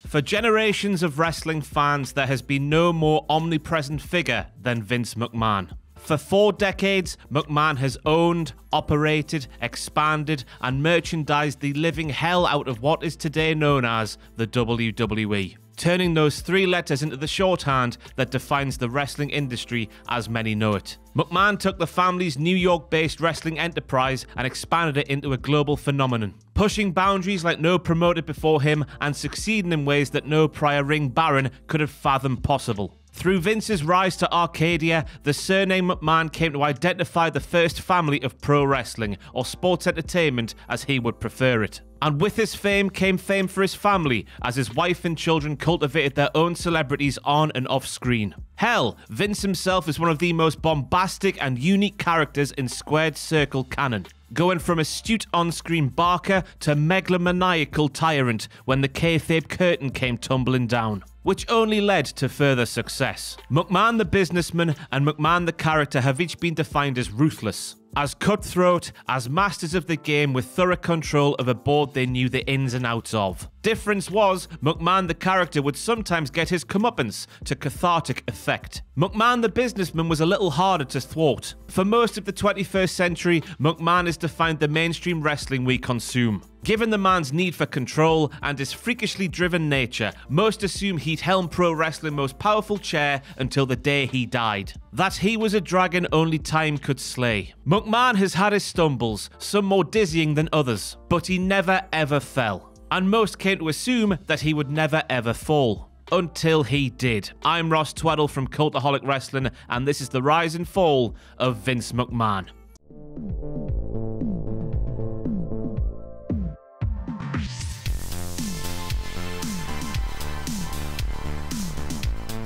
For generations of wrestling fans, there has been no more omnipresent figure than Vince McMahon. For 4 decades, McMahon has owned, operated, expanded, and merchandised the living hell out of what is today known as the WWE, turning those 3 letters into the shorthand that defines the wrestling industry as many know it. McMahon took the family's New York-based wrestling enterprise and expanded it into a global phenomenon, pushing boundaries like no promoter before him and succeeding in ways that no prior ring baron could have fathomed possible. Through Vince's rise to Arcadia, the surname McMahon came to identify the first family of pro wrestling, or sports entertainment as he would prefer it. And with his fame came fame for his family, as his wife and children cultivated their own celebrities on and off screen. Hell, Vince himself is one of the most bombastic and unique characters in squared circle canon, going from astute on-screen barker to megalomaniacal tyrant when the kayfabe curtain came tumbling down, which only led to further success. McMahon the businessman and McMahon the character have each been defined as ruthless, as cutthroat, as masters of the game with thorough control of a board they knew the ins and outs of. Difference was, McMahon the character would sometimes get his comeuppance to cathartic effect. McMahon the businessman was a little harder to thwart. For most of the 21st century, McMahon has defined the mainstream wrestling we consume. Given the man's need for control and his freakishly driven nature, most assume he'd helm pro wrestling's most powerful chair until the day he died. That he was a dragon only time could slay. McMahon has had his stumbles, some more dizzying than others, but he never ever fell. And most came to assume that he would never ever fall. Until he did. I'm Ross Tweddle from Cultaholic Wrestling, and this is the rise and fall of Vince McMahon.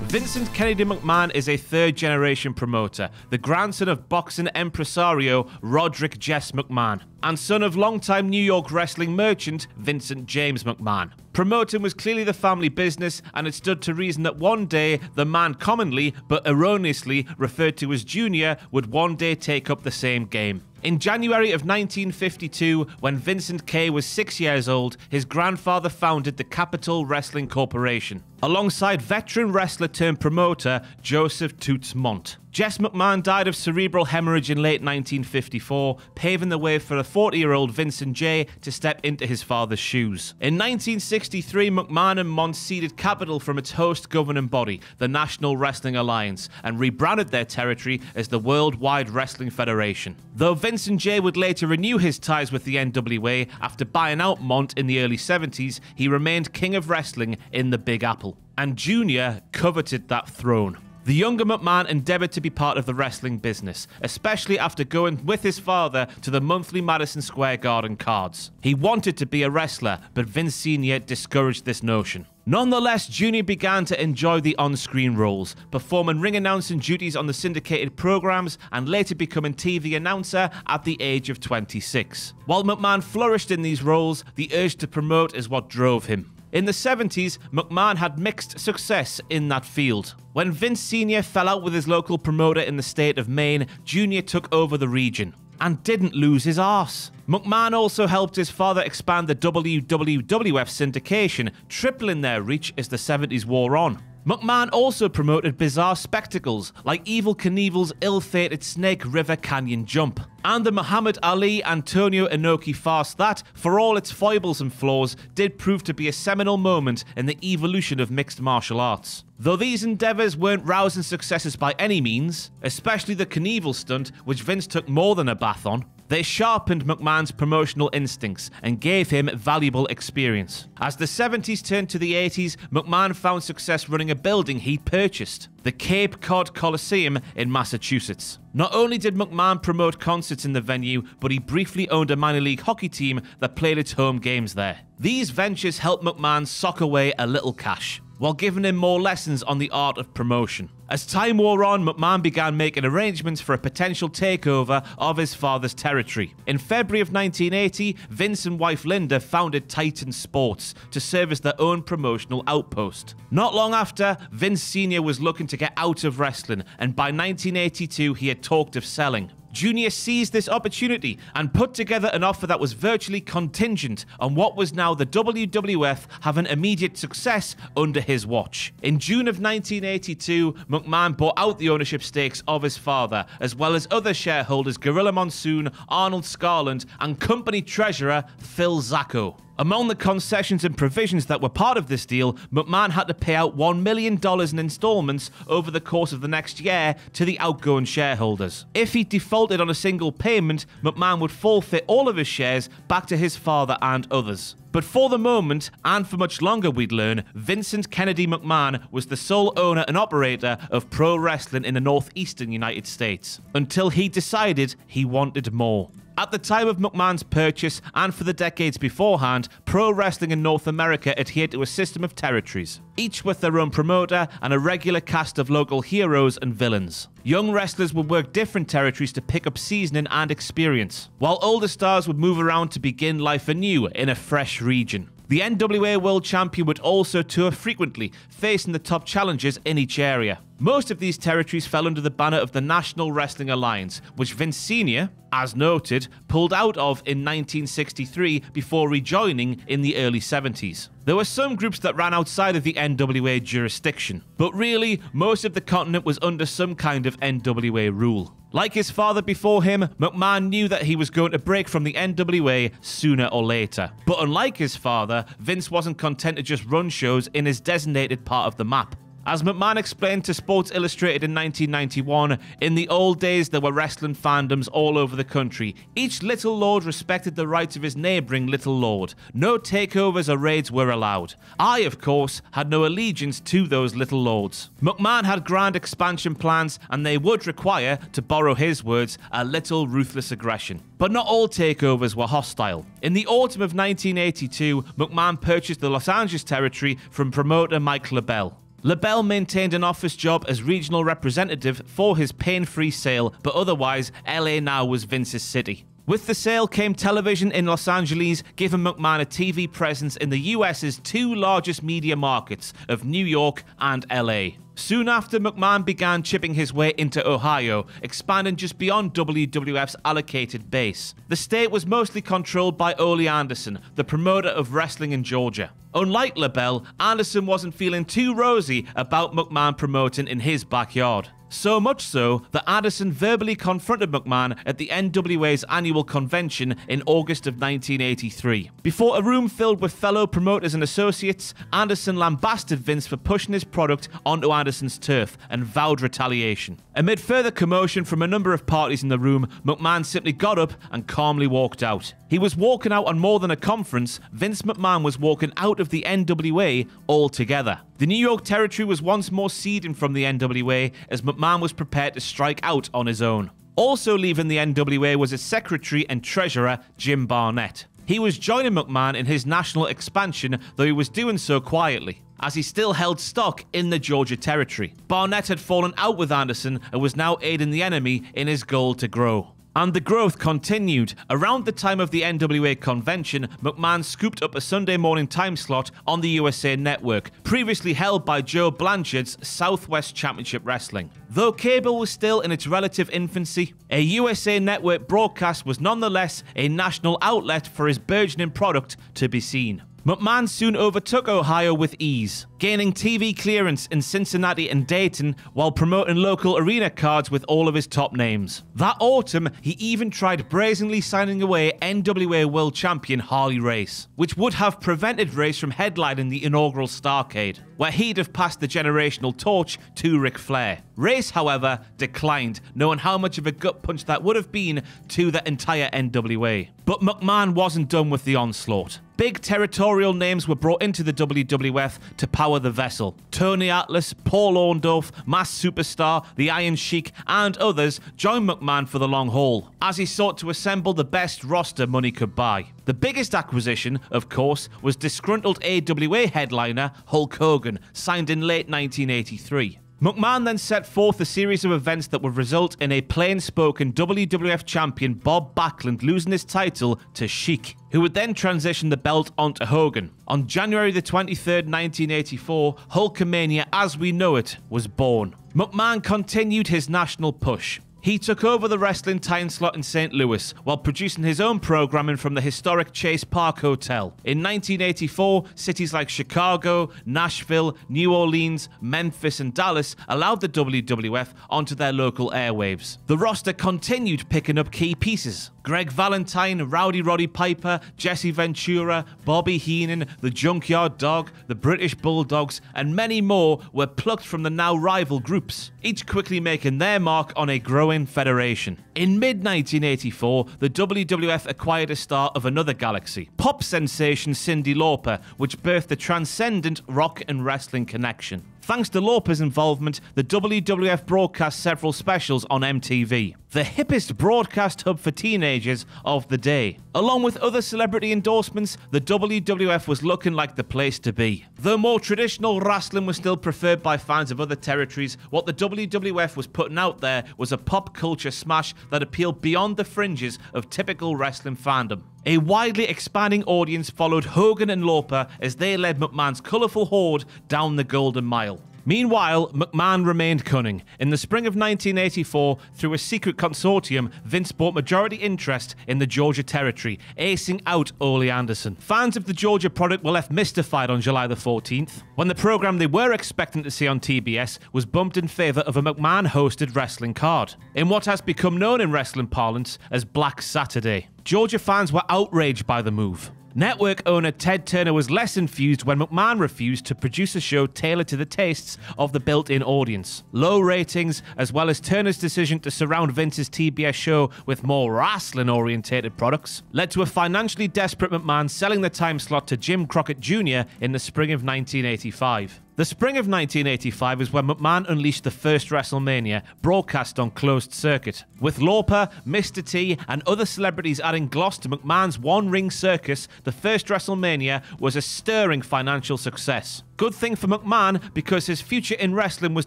Vincent Kennedy McMahon is a third-generation promoter, the grandson of boxing impresario Roderick Jess McMahon, and son of longtime New York wrestling merchant Vincent James McMahon. Promoting was clearly the family business, and it stood to reason that one day the man commonly, but erroneously, referred to as Junior would one day take up the same game. In January of 1952, when Vincent K was 6 years old, his grandfather founded the Capitol Wrestling Corporation, alongside veteran wrestler turned promoter Joseph Toots Montt. Jess McMahon died of cerebral hemorrhage in late 1954, paving the way for a 40-year-old Vincent J to step into his father's shoes. In 1963, McMahon and Montt ceded Capitol from its host governing body, the National Wrestling Alliance, and rebranded their territory as the Worldwide Wrestling Federation. Though Vincent J would later renew his ties with the NWA after buying out Montt in the early 70s, he remained king of wrestling in the Big Apple, and Junior coveted that throne. The younger McMahon endeavored to be part of the wrestling business, especially after going with his father to the monthly Madison Square Garden cards. He wanted to be a wrestler, but Vince Sr. discouraged this notion. Nonetheless, Junior began to enjoy the on-screen roles, performing ring announcing duties on the syndicated programs and later becoming TV announcer at the age of 26. While McMahon flourished in these roles, the urge to promote is what drove him. In the 70s, McMahon had mixed success in that field. When Vince Sr. fell out with his local promoter in the state of Maine, Junior took over the region and didn't lose his arse. McMahon also helped his father expand the WWF syndication, tripling their reach as the 70s wore on. McMahon also promoted bizarre spectacles like Evel Knievel's ill-fated Snake River Canyon jump, and the Muhammad Ali Antonio Inoki farce that, for all its foibles and flaws, did prove to be a seminal moment in the evolution of mixed martial arts. Though these endeavours weren't rousing successes by any means, especially the Knievel stunt, which Vince took more than a bath on, they sharpened McMahon's promotional instincts and gave him valuable experience. As the 70s turned to the 80s, McMahon found success running a building he'd purchased, the Cape Cod Coliseum in Massachusetts. Not only did McMahon promote concerts in the venue, but he briefly owned a minor league hockey team that played its home games there. These ventures helped McMahon sock away a little cash, while giving him more lessons on the art of promotion. As time wore on, McMahon began making arrangements for a potential takeover of his father's territory. In February of 1980, Vince and wife Linda founded Titan Sports to serve as their own promotional outpost. Not long after, Vince Sr. was looking to get out of wrestling, and by 1982 he had talked of selling. Junior seized this opportunity and put together an offer that was virtually contingent on what was now the WWF having immediate success under his watch. In June of 1982, McMahon bought out the ownership stakes of his father, as well as other shareholders Gorilla Monsoon, Arnold Scarland, and company treasurer Phil Zacco. Among the concessions and provisions that were part of this deal, McMahon had to pay out $1 million in installments over the course of the next year to the outgoing shareholders. If he defaulted on a single payment, McMahon would forfeit all of his shares back to his father and others. But for the moment, and for much longer we'd learn, Vincent Kennedy McMahon was the sole owner and operator of pro wrestling in the northeastern United States, until he decided he wanted more. At the time of McMahon's purchase, and for the decades beforehand, pro wrestling in North America adhered to a system of territories, each with their own promoter and a regular cast of local heroes and villains. Young wrestlers would work different territories to pick up seasoning and experience, while older stars would move around to begin life anew in a fresh region. The NWA World Champion would also tour frequently, facing the top challengers in each area. Most of these territories fell under the banner of the National Wrestling Alliance, which Vince Sr., as noted, pulled out of in 1963 before rejoining in the early 70s. There were some groups that ran outside of the NWA jurisdiction, but really, most of the continent was under some kind of NWA rule. Like his father before him, McMahon knew that he was going to break from the NWA sooner or later. But unlike his father, Vince wasn't content to just run shows in his designated part of the map. As McMahon explained to Sports Illustrated in 1991, in the old days there were wrestling fandoms all over the country. Each little lord respected the rights of his neighbouring little lord. No takeovers or raids were allowed. I, of course, had no allegiance to those little lords. McMahon had grand expansion plans, and they would require, to borrow his words, a little ruthless aggression. But not all takeovers were hostile. In the autumn of 1982, McMahon purchased the Los Angeles territory from promoter Mike LeBell. LeBell maintained an office job as regional representative for his pain-free sale, but otherwise, LA now was Vince's city. With the sale came television in Los Angeles, giving McMahon a TV presence in the US's two largest media markets of New York and LA. Soon after, McMahon began chipping his way into Ohio, expanding just beyond WWF's allocated base. The state was mostly controlled by Ole Anderson, the promoter of wrestling in Georgia. Unlike LeBell, Anderson wasn't feeling too rosy about McMahon promoting in his backyard. So much so that Anderson verbally confronted McMahon at the NWA's annual convention in August of 1983. Before a room filled with fellow promoters and associates, Anderson lambasted Vince for pushing his product onto Anderson's turf and vowed retaliation. Amid further commotion from a number of parties in the room, McMahon simply got up and calmly walked out. He was walking out on more than a conference. Vince McMahon was walking out of the NWA altogether. The New York territory was once more ceding from the NWA as McMahon was prepared to strike out on his own. Also leaving the NWA was its secretary and treasurer, Jim Barnett. He was joining McMahon in his national expansion, though he was doing so quietly, as he still held stock in the Georgia territory. Barnett had fallen out with Anderson and was now aiding the enemy in his goal to grow. And the growth continued. Around the time of the NWA convention, McMahon scooped up a Sunday morning time slot on the USA Network, previously held by Joe Blanchard's Southwest Championship Wrestling. Though cable was still in its relative infancy, a USA Network broadcast was nonetheless a national outlet for his burgeoning product to be seen. McMahon soon overtook Ohio with ease, gaining TV clearance in Cincinnati and Dayton while promoting local arena cards with all of his top names. That autumn, he even tried brazenly signing away NWA World Champion Harley Race, which would have prevented Race from headlining the inaugural Starrcade, where he'd have passed the generational torch to Ric Flair. Race, however, declined, knowing how much of a gut punch that would have been to the entire NWA. But McMahon wasn't done with the onslaught. Big territorial names were brought into the WWF to power the vessel. Tony Atlas, Paul Orndorff, Mass Superstar, the Iron Sheik, and others joined McMahon for the long haul, as he sought to assemble the best roster money could buy. The biggest acquisition, of course, was disgruntled AWA headliner Hulk Hogan, signed in late 1983. McMahon then set forth a series of events that would result in a plain-spoken WWF champion Bob Backlund losing his title to Sheik, who would then transition the belt onto Hogan. On January the 23rd, 1984, Hulkamania as we know it was born. McMahon continued his national push. He took over the wrestling time slot in St. Louis while producing his own programming from the historic Chase Park Hotel. In 1984, cities like Chicago, Nashville, New Orleans, Memphis, and Dallas allowed the WWF onto their local airwaves. The roster continued picking up key pieces. Greg Valentine, Rowdy Roddy Piper, Jesse Ventura, Bobby Heenan, the Junkyard Dog, the British Bulldogs, and many more were plucked from the now rival groups, each quickly making their mark on a growing federation. In mid-1984, the WWF acquired a star of another galaxy, pop sensation Cyndi Lauper, which birthed the transcendent rock and wrestling connection. Thanks to Lauper's involvement, the WWF broadcast several specials on MTV, the hippest broadcast hub for teenagers of the day. Along with other celebrity endorsements, the WWF was looking like the place to be. Though more traditional wrestling was still preferred by fans of other territories, what the WWF was putting out there was a pop culture smash that appealed beyond the fringes of typical wrestling fandom. A widely expanding audience followed Hogan and Lauper as they led McMahon's colourful horde down the Golden Mile. Meanwhile, McMahon remained cunning. In the spring of 1984, through a secret consortium, Vince bought majority interest in the Georgia territory, acing out Ole Anderson. Fans of the Georgia product were left mystified on July the 14th, when the program they were expecting to see on TBS was bumped in favour of a McMahon-hosted wrestling card, in what has become known in wrestling parlance as Black Saturday. Georgia fans were outraged by the move. Network owner Ted Turner was less enthused when McMahon refused to produce a show tailored to the tastes of the built-in audience. Low ratings, as well as Turner's decision to surround Vince's TBS show with more wrestling-orientated products, led to a financially desperate McMahon selling the time slot to Jim Crockett Jr. in the spring of 1985. The spring of 1985 is when McMahon unleashed the first WrestleMania, broadcast on closed circuit. With Lauper, Mr. T, and other celebrities adding gloss to McMahon's one-ring circus, the first WrestleMania was a stirring financial success. Good thing for McMahon, because his future in wrestling was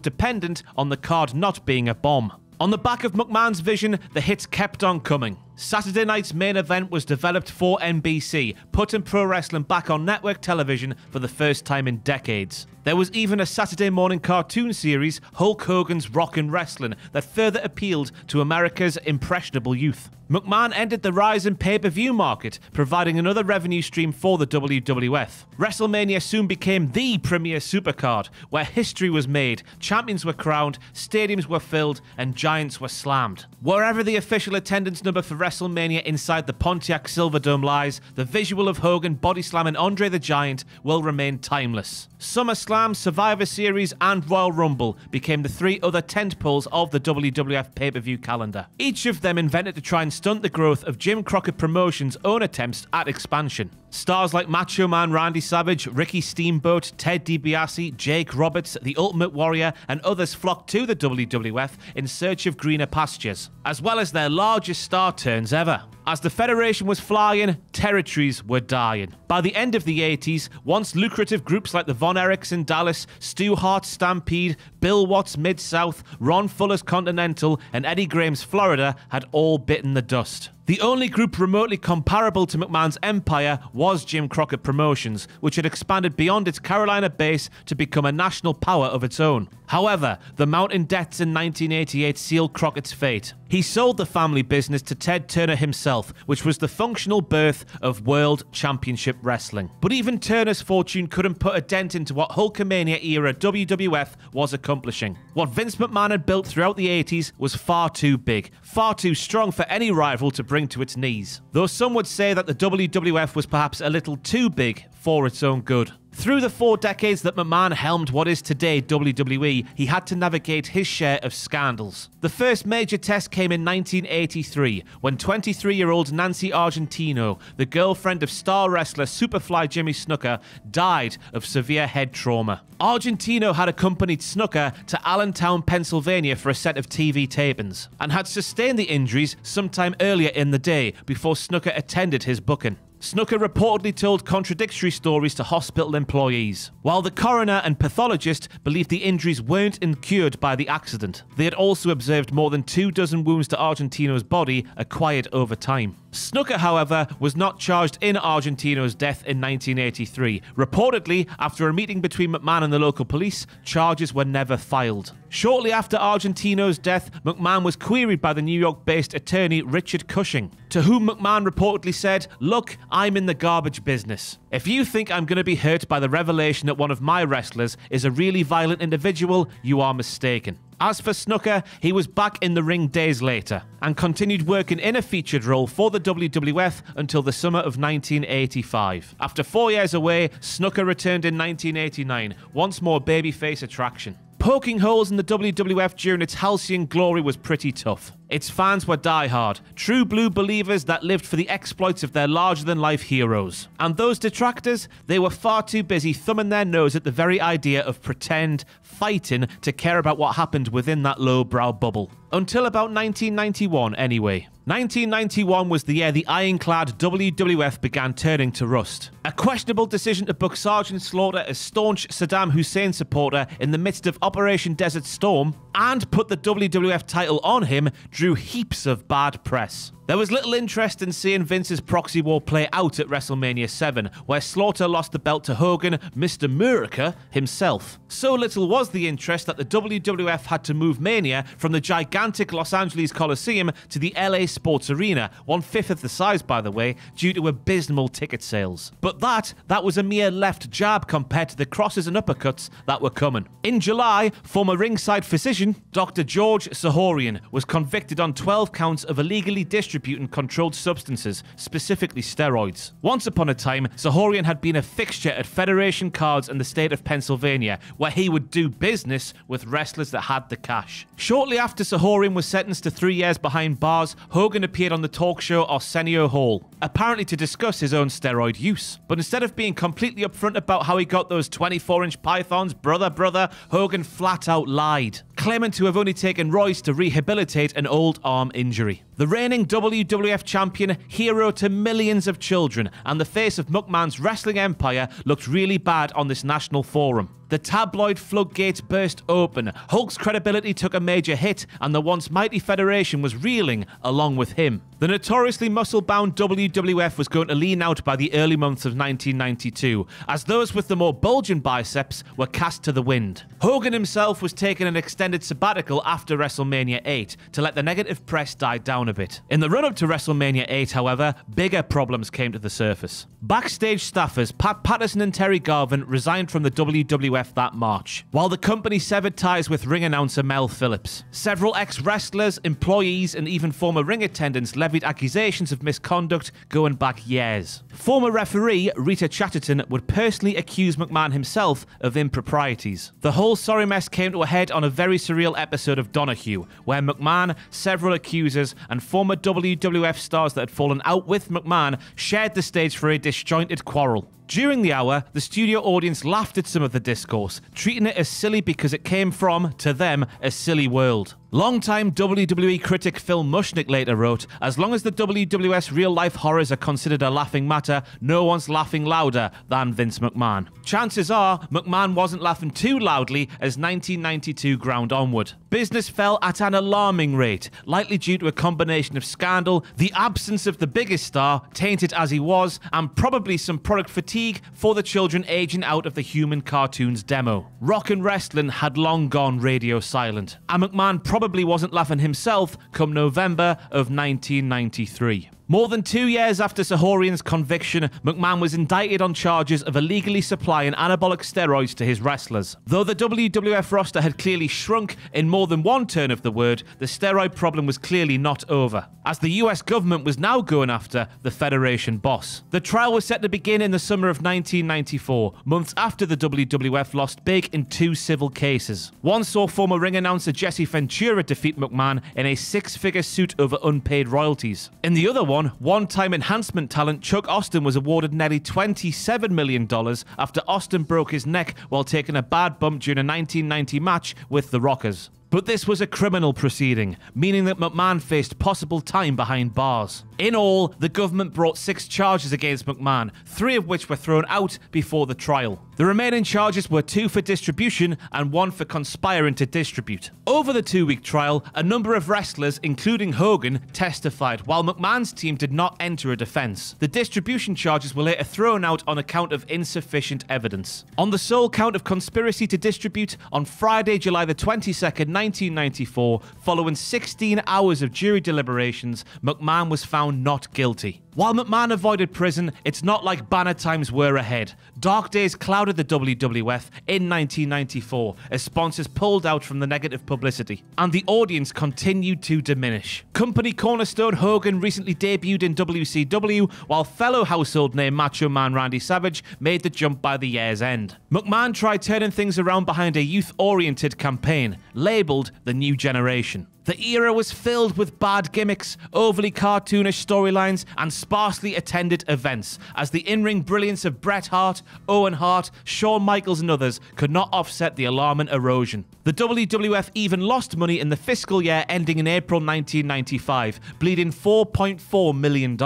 dependent on the card not being a bomb. On the back of McMahon's vision, the hits kept on coming. Saturday night's main event was developed for NBC, putting pro wrestling back on network television for the first time in decades. There was even a Saturday morning cartoon series, Hulk Hogan's Rockin' Wrestling, that further appealed to America's impressionable youth. McMahon ended the rise in pay-per-view market, providing another revenue stream for the WWF. WrestleMania soon became the premier supercard, where history was made, champions were crowned, stadiums were filled, and giants were slammed. Wherever the official attendance number for WrestleMania inside the Pontiac Silverdome lies, the visual of Hogan body slamming Andre the Giant will remain timeless. SummerSlam, Survivor Series, and Royal Rumble became the three other tentpoles of the WWF pay-per-view calendar, each of them invented to try and stunt the growth of Jim Crockett Promotions' own attempts at expansion. Stars like Macho Man Randy Savage, Ricky Steamboat, Ted DiBiase, Jake Roberts, The Ultimate Warrior, and others flocked to the WWF in search of greener pastures, as well as their largest star turns ever. As the Federation was flying, territories were dying. By the end of the 80s, once lucrative groups like the Von Erichs in Dallas, Stu Hart's Stampede, Bill Watts Mid-South, Ron Fuller's Continental, and Eddie Graham's Florida had all bitten the dust. The only group remotely comparable to McMahon's empire was Jim Crockett Promotions, which had expanded beyond its Carolina base to become a national power of its own. However, the mounting deaths in 1988 sealed Crockett's fate. He sold the family business to Ted Turner himself, which was the functional birth of World Championship Wrestling. But even Turner's fortune couldn't put a dent into what Hulkamania-era WWF was accomplishing. What Vince McMahon had built throughout the 80s was far too big, far too strong for any rival to bring to its knees. Though some would say that the WWF was perhaps a little too big for its own good. Through the 4 decades that McMahon helmed what is today WWE, he had to navigate his share of scandals. The first major test came in 1983, when 23-year-old Nancy Argentino, the girlfriend of star wrestler Superfly Jimmy Snuka, died of severe head trauma. Argentino had accompanied Snuka to Allentown, Pennsylvania for a set of TV tapings, and had sustained the injuries sometime earlier in the day before Snuka attended his booking. Snooker reportedly told contradictory stories to hospital employees, while the coroner and pathologist believed the injuries weren't incurred by the accident. They had also observed more than 24 wounds to Argentino's body acquired over time. Snooker, however, was not charged in Argentino's death in 1983. Reportedly, after a meeting between McMahon and the local police, charges were never filed. Shortly after Argentino's death, McMahon was queried by the New York-based attorney Richard Cushing, to whom McMahon reportedly said, "Look, I'm in the garbage business. If you think I'm going to be hurt by the revelation that one of my wrestlers is a really violent individual, you are mistaken." As for Snooker, he was back in the ring days later and continued working in a featured role for the WWF until the summer of 1985. After 4 years away, Snooker returned in 1989, once more babyface attraction. Poking holes in the WWF during its halcyon glory was pretty tough. Its fans were diehard, true blue believers that lived for the exploits of their larger-than-life heroes. And those detractors, they were far too busy thumbing their nose at the very idea of pretend fighting to care about what happened within that lowbrow bubble. Until about 1991, anyway. 1991 was the year the ironclad WWF began turning to rust. A questionable decision to book Sergeant Slaughter, a staunch Saddam Hussein supporter, in the midst of Operation Desert Storm, and put the WWF title on him, drew heaps of bad press. There was little interest in seeing Vince's proxy war play out at WrestleMania 7, where Slaughter lost the belt to Hogan, Mr. America, himself. So little was the interest that the WWF had to move Mania from the gigantic Los Angeles Coliseum to the LA Sports Arena, 1/5 of the size by the way, due to abysmal ticket sales. But that was a mere left jab compared to the crosses and uppercuts that were coming. In July, former ringside physician Dr. George Sahorian was convicted on 12 counts of illegally distributing controlled substances, specifically steroids. Once upon a time, Sahorian had been a fixture at Federation Cards in the state of Pennsylvania, where he would do business with wrestlers that had the cash. Shortly after Sahorian was sentenced to 3 years behind bars, Hogan appeared on the talk show Arsenio Hall, apparently to discuss his own steroid use. But instead of being completely upfront about how he got those 24-inch pythons, brother, Hogan flat out lied, claiming to have only taken roids to rehabilitate an old arm injury. The reigning WWF champion, hero to millions of children, and the face of McMahon's wrestling empire looked really bad on this national forum. The tabloid floodgates burst open, Hulk's credibility took a major hit, and the once mighty Federation was reeling along with him. The notoriously muscle-bound WWF was going to lean out by the early months of 1992, as those with the more bulging biceps were cast to the wind. Hogan himself was taking an extended sabbatical after WrestleMania 8 to let the negative press die down a bit. In the run-up to WrestleMania 8, however, bigger problems came to the surface. Backstage staffers Pat Patterson and Terry Garvin resigned from the WWF that March, while the company severed ties with ring announcer Mel Phillips. Several ex-wrestlers, employees, and even former ring attendants levied accusations of misconduct going back years. Former referee Rita Chatterton would personally accuse McMahon himself of improprieties. The whole sorry mess came to a head on a very surreal episode of Donahue, where McMahon, several accusers, and former WWF stars that had fallen out with McMahon shared the stage for a disjointed quarrel. During the hour, the studio audience laughed at some of the discourse, treating it as silly because it came from, to them, a silly world. Longtime WWE critic Phil Mushnick later wrote, "As long as the WWF's real-life horrors are considered a laughing matter, no one's laughing louder than Vince McMahon." Chances are, McMahon wasn't laughing too loudly as 1992 ground onward. Business fell at an alarming rate, likely due to a combination of scandal, the absence of the biggest star, tainted as he was, and probably some product fatigue for the children aging out of the Human Cartoons demo. Rock and wrestling had long gone radio silent, and McMahon probably wasn't laughing himself come November of 1993. More than 2 years after Sahorian's conviction, McMahon was indicted on charges of illegally supplying anabolic steroids to his wrestlers. Though the WWF roster had clearly shrunk in more than one turn of the word, the steroid problem was clearly not over, as the US government was now going after the Federation boss. The trial was set to begin in the summer of 1994, months after the WWF lost big in 2 civil cases. One saw former ring announcer Jesse Ventura defeat McMahon in a 6-figure suit over unpaid royalties. In the other one-time enhancement talent Chuck Austin was awarded nearly $27 million after Austin broke his neck while taking a bad bump during a 1990 match with the Rockers. But this was a criminal proceeding, meaning that McMahon faced possible time behind bars. In all, the government brought 6 charges against McMahon, 3 of which were thrown out before the trial. The remaining charges were 2 for distribution and 1 for conspiring to distribute. Over the 2-week trial, a number of wrestlers, including Hogan, testified, while McMahon's team did not enter a defense. The distribution charges were later thrown out on account of insufficient evidence. On the sole count of conspiracy to distribute, on Friday, July the 22nd, 1994, following 16 hours of jury deliberations, McMahon was found not guilty. While McMahon avoided prison, it's not like banner times were ahead. Dark days clouded the WWF in 1994 as sponsors pulled out from the negative publicity, and the audience continued to diminish. Company cornerstone Hogan recently debuted in WCW, while fellow household name Macho Man Randy Savage made the jump by the year's end. McMahon tried turning things around behind a youth-oriented campaign, labelled The New Generation. The era was filled with bad gimmicks, overly cartoonish storylines, and sparsely attended events, as the in-ring brilliance of Bret Hart, Owen Hart, Shawn Michaels and others could not offset the alarming erosion. The WWF even lost money in the fiscal year ending in April 1995, bleeding $4.4 million.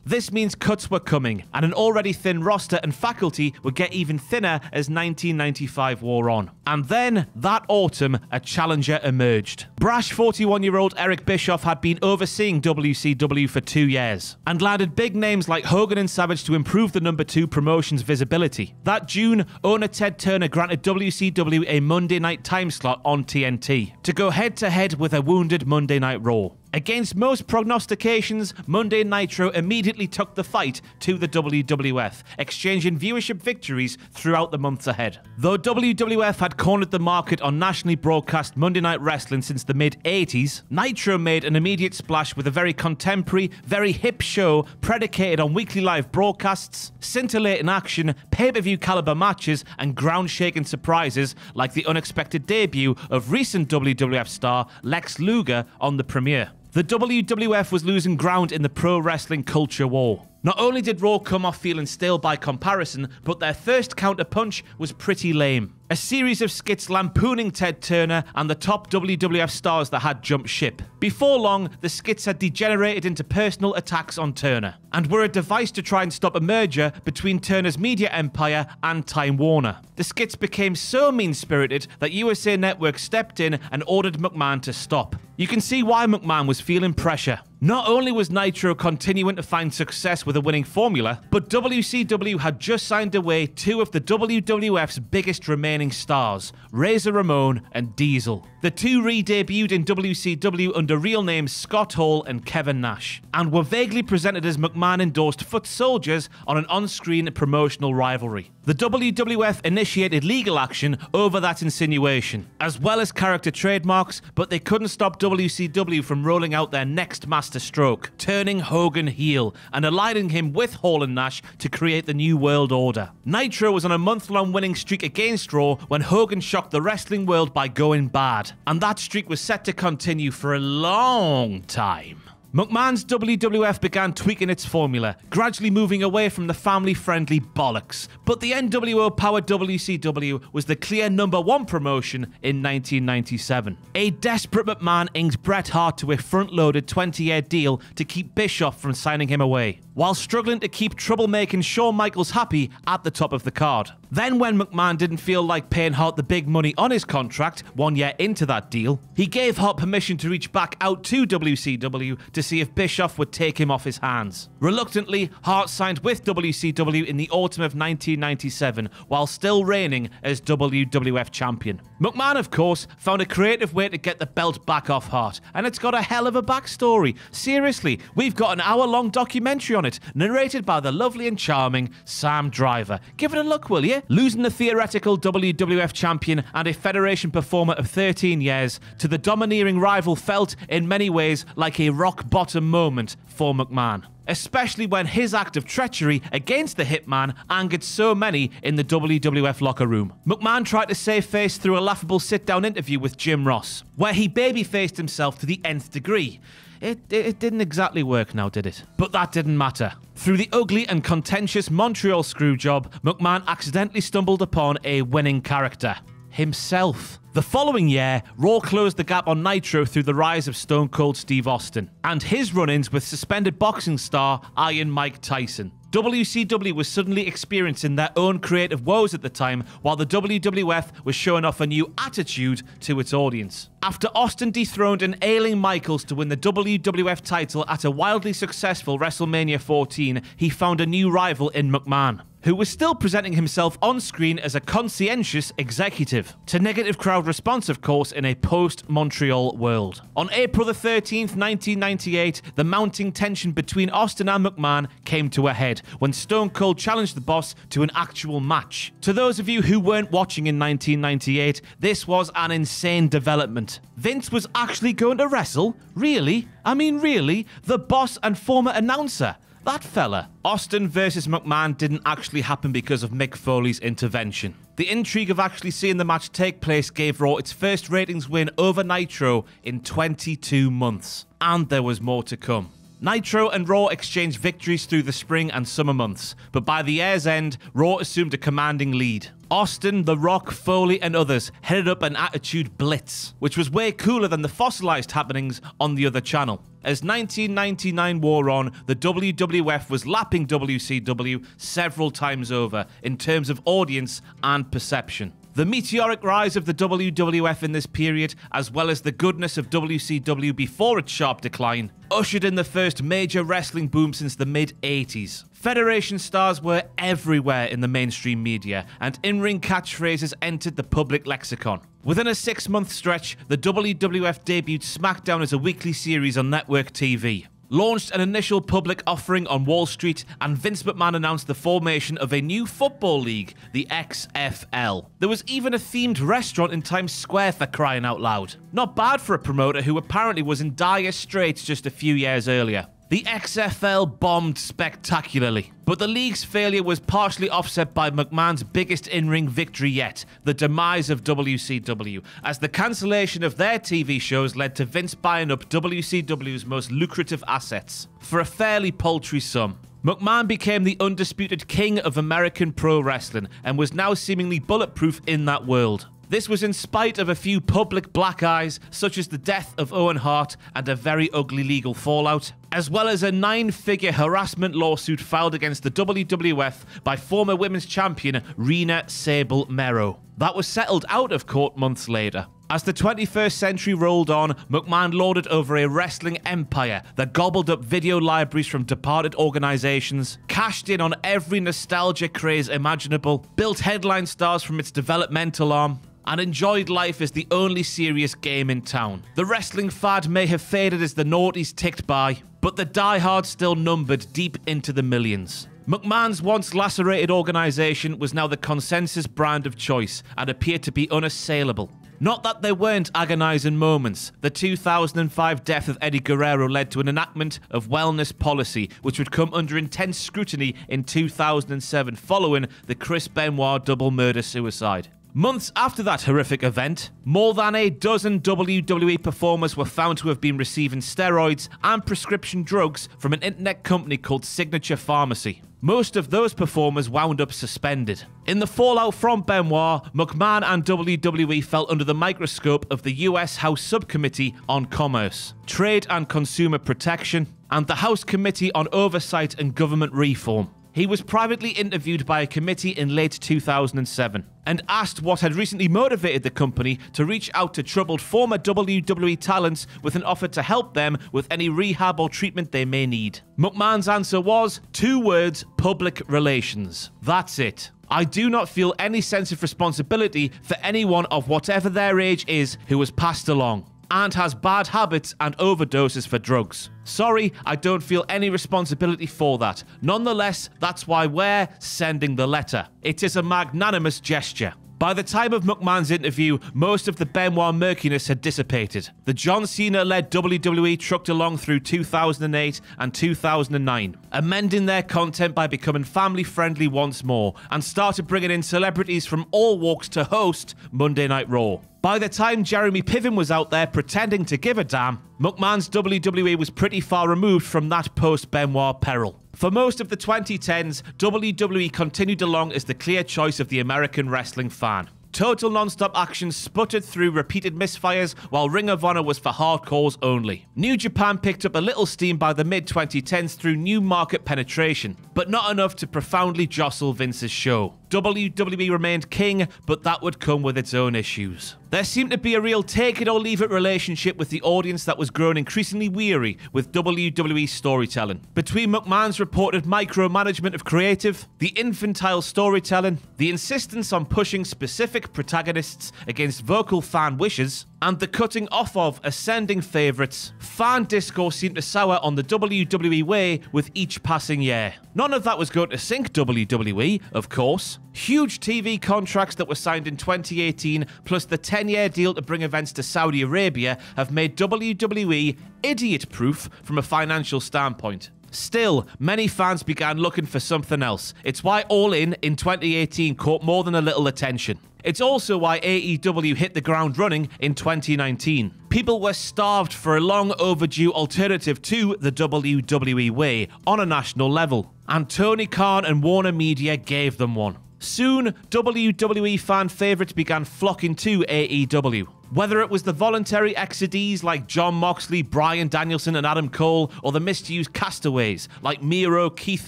This means cuts were coming, and an already thin roster and faculty would get even thinner as 1995 wore on. And then, that autumn, a challenger emerged. Brash 41-year-old Eric Bischoff had been overseeing WCW for 2 years, and landed big names like Hogan and Savage to improve the number 2 promotion's visibility. That June, owner Ted Turner granted WCW a Monday night time slot on TNT, to go head-to-head with a wounded Monday Night Raw. Against most prognostications, Monday Nitro immediately took the fight to the WWF, exchanging viewership victories throughout the months ahead. Though WWF had cornered the market on nationally broadcast Monday Night Wrestling since the mid-80s, Nitro made an immediate splash with a very contemporary, very hip show predicated on weekly live broadcasts, scintillating action, pay-per-view caliber matches, and ground-shaking surprises like the unexpected debut of recent WWF star Lex Luger on the premiere. The WWF was losing ground in the pro wrestling culture war. Not only did Raw come off feeling stale by comparison, but their first counterpunch was pretty lame. A series of skits lampooning Ted Turner and the top WWF stars that had jumped ship. Before long, the skits had degenerated into personal attacks on Turner, and were a device to try and stop a merger between Turner's media empire and Time Warner. The skits became so mean-spirited that USA Network stepped in and ordered McMahon to stop. You can see why McMahon was feeling pressure. Not only was Nitro continuing to find success with a winning formula, but WCW had just signed away 2 of the WWF's biggest remaining stars, Razor Ramon and Diesel. The 2 re-debuted in WCW under real names Scott Hall and Kevin Nash, and were vaguely presented as McMahon-endorsed foot soldiers on an on-screen promotional rivalry. The WWF initiated legal action over that insinuation, as well as character trademarks, but they couldn't stop WCW from rolling out their next master stroke, turning Hogan heel and aligning him with Hall and Nash to create the New World Order. Nitro was on a month-long winning streak against Raw when Hogan shocked the wrestling world by going bad, and that streak was set to continue for a long time. McMahon's WWF began tweaking its formula, gradually moving away from the family-friendly bollocks. But the NWO-powered WCW was the clear #1 promotion in 1997. A desperate McMahon inked Bret Hart to a front-loaded 20-year deal to keep Bischoff from signing him away, while struggling to keep troublemaking Shawn Michaels happy at the top of the card. Then when McMahon didn't feel like paying Hart the big money on his contract 1 year into that deal, he gave Hart permission to reach back out to WCW to see if Bischoff would take him off his hands. Reluctantly, Hart signed with WCW in the autumn of 1997, while still reigning as WWF champion. McMahon, of course, found a creative way to get the belt back off Hart, and it's got a hell of a backstory. Seriously, we've got an hour-long documentary on it, narrated by the lovely and charming Sam Driver. Give it a look, will you? Losing the theoretical WWF champion and a Federation performer of 13 years to the domineering rival felt, in many ways, like a rock-bottom moment for McMahon, especially when his act of treachery against the Hitman angered so many in the WWF locker room. McMahon tried to save face through a laughable sit-down interview with Jim Ross, where he baby-faced himself to the nth degree. It didn't exactly work now, did it? But that didn't matter. Through the ugly and contentious Montreal screwjob, McMahon accidentally stumbled upon a winning character. himself. The following year, Raw closed the gap on Nitro through the rise of Stone Cold Steve Austin and his run-ins with suspended boxing star Iron Mike Tyson. WCW was suddenly experiencing their own creative woes at the time, while the WWF was showing off a new attitude to its audience. After Austin dethroned an ailing Michaels to win the WWF title at a wildly successful WrestleMania 14, he found a new rival in McMahon, who was still presenting himself on screen as a conscientious executive, to negative crowd response, of course, in a post-Montreal world. On April the 13th, 1998, the mounting tension between Austin and McMahon came to a head when Stone Cold challenged the boss to an actual match. To those of you who weren't watching in 1998, this was an insane development. Vince was actually going to wrestle? Really? I mean, really? The boss and former announcer? That fella. Austin versus McMahon didn't actually happen because of Mick Foley's intervention. The intrigue of actually seeing the match take place gave Raw its first ratings win over Nitro in 22 months. And there was more to come. Nitro and Raw exchanged victories through the spring and summer months, but by the year's end, Raw assumed a commanding lead. Austin, The Rock, Foley, and others headed up an Attitude Blitz, which was way cooler than the fossilized happenings on the other channel. As 1999 wore on, the WWF was lapping WCW several times over in terms of audience and perception. The meteoric rise of the WWF in this period, as well as the goodness of WCW before its sharp decline, ushered in the first major wrestling boom since the mid-80s. Federation stars were everywhere in the mainstream media, and in-ring catchphrases entered the public lexicon. Within a 6-month stretch, the WWF debuted SmackDown as a weekly series on network TV. Launched an initial public offering on Wall Street, and Vince McMahon announced the formation of a new football league, the XFL. There was even a themed restaurant in Times Square, for crying out loud. Not bad for a promoter who apparently was in dire straits just a few years earlier. The XFL bombed spectacularly, but the league's failure was partially offset by McMahon's biggest in-ring victory yet, the demise of WCW, as the cancellation of their TV shows led to Vince buying up WCW's most lucrative assets for a fairly paltry sum. McMahon became the undisputed king of American pro wrestling and was now seemingly bulletproof in that world. This was in spite of a few public black eyes, such as the death of Owen Hart and a very ugly legal fallout, as well as a 9-figure harassment lawsuit filed against the WWF by former women's champion Rena Sable Mero. That was settled out of court months later. As the 21st century rolled on, McMahon lorded over a wrestling empire that gobbled up video libraries from departed organizations, cashed in on every nostalgia craze imaginable, built headline stars from its developmental arm, and enjoyed life as the only serious game in town. The wrestling fad may have faded as the noughties ticked by, but the diehards still numbered deep into the millions. McMahon's once lacerated organization was now the consensus brand of choice and appeared to be unassailable. Not that there weren't agonizing moments. The 2005 death of Eddie Guerrero led to an enactment of wellness policy, which would come under intense scrutiny in 2007 following the Chris Benoit double murder-suicide. Months after that horrific event, more than a dozen WWE performers were found to have been receiving steroids and prescription drugs from an internet company called Signature Pharmacy. Most of those performers wound up suspended. In the fallout from Benoit, McMahon and WWE fell under the microscope of the US House Subcommittee on Commerce, Trade and Consumer Protection, and the House Committee on Oversight and Government Reform. He was privately interviewed by a committee in late 2007 and asked what had recently motivated the company to reach out to troubled former WWE talents with an offer to help them with any rehab or treatment they may need. McMahon's answer was, 2 words, public relations. That's it. I do not feel any sense of responsibility for anyone of whatever their age is who has passed along and has bad habits and overdoses for drugs. Sorry, I don't feel any responsibility for that. Nonetheless, that's why we're sending the letter. It is a magnanimous gesture. By the time of McMahon's interview, most of the Benoit murkiness had dissipated. The John Cena-led WWE trucked along through 2008 and 2009, amending their content by becoming family-friendly once more, and started bringing in celebrities from all walks to host Monday Night Raw. By the time Jeremy Piven was out there pretending to give a damn, McMahon's WWE was pretty far removed from that post-Benoit peril. For most of the 2010s, WWE continued along as the clear choice of the American wrestling fan. Total non-stop action sputtered through repeated misfires, while Ring of Honor was for hardcores only. New Japan picked up a little steam by the mid-2010s through new market penetration, but not enough to profoundly jostle Vince's show. WWE remained king, but that would come with its own issues. There seemed to be a real take-it-or-leave-it relationship with the audience that was growing increasingly weary with WWE storytelling. Between McMahon's reported micromanagement of creative, the infantile storytelling, the insistence on pushing specific protagonists against vocal fan wishes, and the cutting off of ascending favourites, fan discourse seemed to sour on the WWE way with each passing year. None of that was going to sink WWE, of course. Huge TV contracts that were signed in 2018, plus the 10-year deal to bring events to Saudi Arabia, have made WWE idiot-proof from a financial standpoint. Still, many fans began looking for something else. It's why All In 2018 caught more than a little attention. It's also why AEW hit the ground running in 2019. People were starved for a long overdue alternative to the WWE way on a national level, and Tony Khan and Warner Media gave them one. Soon, WWE fan favourites began flocking to AEW. Whether it was the voluntary exodees like Jon Moxley, Bryan Danielson and Adam Cole, or the misused castaways like Miro, Keith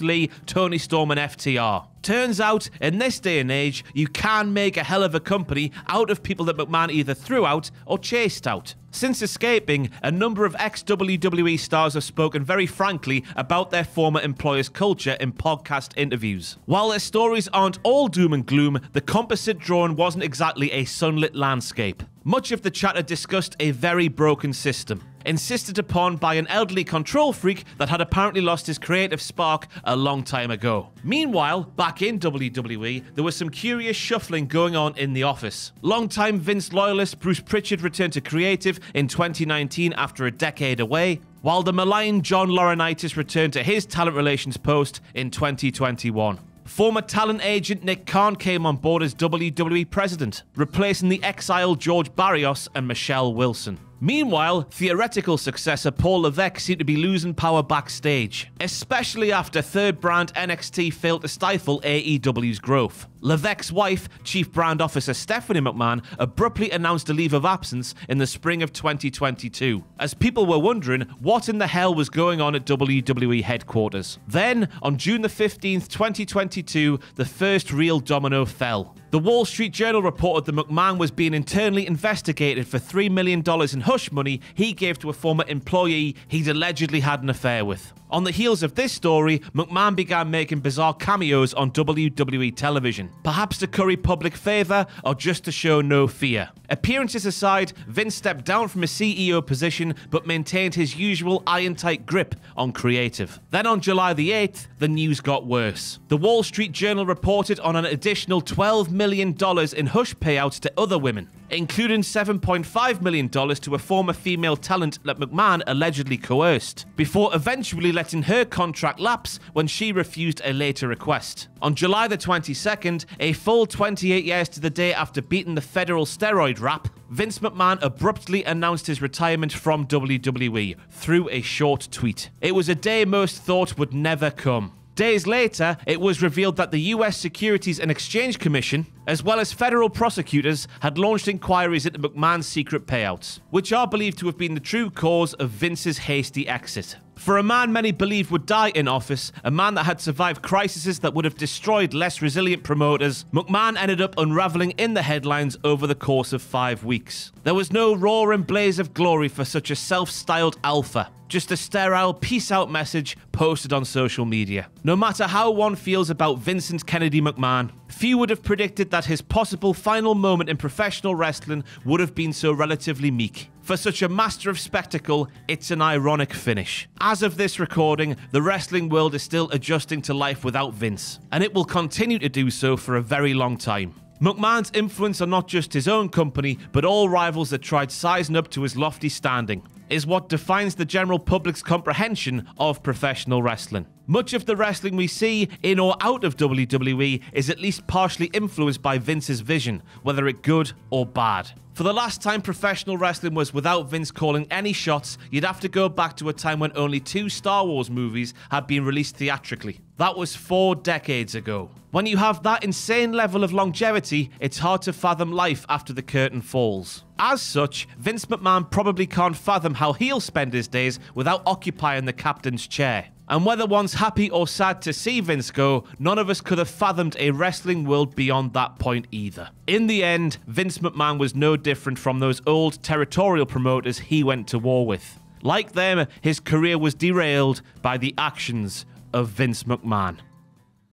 Lee, Tony Storm and FTR. Turns out, in this day and age, you can make a hell of a company out of people that McMahon either threw out or chased out. Since escaping, a number of ex-WWE stars have spoken very frankly about their former employer's culture in podcast interviews. While their stories aren't all doom and gloom, the composite drawn wasn't exactly a sunlit landscape. Much of the chatter discussed a very broken system, insisted upon by an elderly control freak that had apparently lost his creative spark a long time ago. Meanwhile, back in WWE, there was some curious shuffling going on in the office. Longtime Vince loyalist Bruce Pritchard returned to creative in 2019 after a decade away, while the maligned John Laurinaitis returned to his talent relations post in 2021. Former talent agent Nick Khan came on board as WWE president, replacing the exiled George Barrios and Michelle Wilson. Meanwhile, theoretical successor Paul Levesque seemed to be losing power backstage, especially after third brand NXT failed to stifle AEW's growth. Levesque's wife, Chief Brand Officer Stephanie McMahon, abruptly announced a leave of absence in the spring of 2022, as people were wondering what in the hell was going on at WWE headquarters. Then, on June the 15th, 2022, the first real domino fell. The Wall Street Journal reported that McMahon was being internally investigated for $3 million in hush money he gave to a former employee he'd allegedly had an affair with. On the heels of this story, McMahon began making bizarre cameos on WWE television, perhaps to curry public favour or just to show no fear. Appearances aside, Vince stepped down from his CEO position but maintained his usual iron-tight grip on creative. Then on July the 8th, the news got worse. The Wall Street Journal reported on an additional $12 million in hush payouts to other women, including $7.5 million to a former female talent that McMahon allegedly coerced, before eventually letting her contract lapse when she refused a later request. On July the 22nd, a full 28 years to the day after beating the federal steroid rap, Vince McMahon abruptly announced his retirement from WWE through a short tweet. It was a day most thought would never come. Days later, it was revealed that the US Securities and Exchange Commission, as well as federal prosecutors, had launched inquiries into McMahon's secret payouts, which are believed to have been the true cause of Vince's hasty exit. For a man many believed would die in office, a man that had survived crises that would have destroyed less resilient promoters, McMahon ended up unraveling in the headlines over the course of 5 weeks. There was no roar and blaze of glory for such a self-styled alpha, just a sterile peace-out message posted on social media. No matter how one feels about Vincent Kennedy McMahon, few would have predicted that his possible final moment in professional wrestling would have been so relatively meek. For such a master of spectacle, it's an ironic finish. As of this recording, the wrestling world is still adjusting to life without Vince, and it will continue to do so for a very long time. McMahon's influence on not just his own company, but all rivals that tried sizing up to his lofty standing, is what defines the general public's comprehension of professional wrestling. Much of the wrestling we see in or out of WWE is at least partially influenced by Vince's vision, whether it good or bad. For the last time professional wrestling was without Vince calling any shots, you'd have to go back to a time when only 2 Star Wars movies had been released theatrically. That was 4 decades ago. When you have that insane level of longevity, it's hard to fathom life after the curtain falls. As such, Vince McMahon probably can't fathom how he'll spend his days without occupying the captain's chair. And whether one's happy or sad to see Vince go, none of us could have fathomed a wrestling world beyond that point either. In the end, Vince McMahon was no different from those old territorial promoters he went to war with. Like them, his career was derailed by the actions of Vince McMahon.